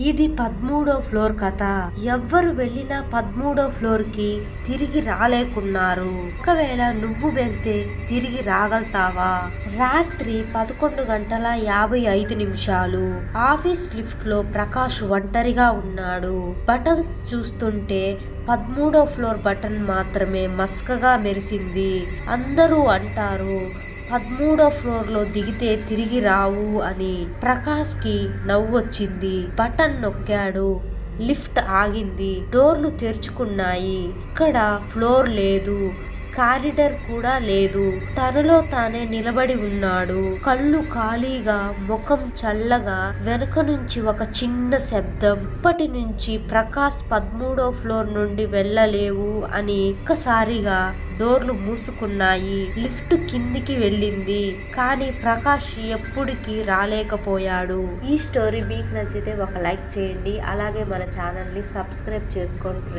ఇది 13వ ఫ్లోర్ కథ. ఎవ్వరు వెళ్ళినా 13వ ఫ్లోర్ కి తిరిగి రాలేకున్నారు. ఒకవేళ నువ్వు వెళ్తే తిరిగి రాగలుగుతావా? రాత్రి 11:55 ఆఫీస్ లిఫ్ట్ లో ప్రకాష్ ఒంటరిగా ఉన్నాడు. బటన్స్ చూస్తుంటే 13వ ఫ్లోర్ బటన్ మాత్రమే మస్కగా మెరిసింది. అందరూ అంటారు 13వ ఫ్లోర్ లో దిగితే తిరిగి రావు అని. ప్రకాష్ కి నవ్వొచ్చింది. బటన్ నొక్కాడు. లిఫ్ట్ ఆగింది. డోర్లు తెరుచుకున్నాయి. ఇక్కడ ఫ్లోర్ లేదు, కారిడార్ కూడా లేదు. తనలో తానే నిలబడి ఉన్నాడు. కళ్ళు ఖాళీగా, ముఖం చల్లగా. వెనక నుంచి ఒక చిన్న శబ్దం. ఇప్పటి నుంచి ప్రకాష్ 13వ ఫ్లోర్ నుండి వెళ్ళలేవు అని. ఒక్కసారిగా డోర్లు మూసుకున్నాయి. లిఫ్ట్ కిందికి వెళ్ళింది. కానీ ప్రకాష్ ఎప్పుడికి రాలేకపోయాడు. ఈ స్టోరీ మీకు నచ్చితే ఒక లైక్ చేయండి. అలాగే మన ఛానల్ ని సబ్స్క్రైబ్ చేసుకోండి.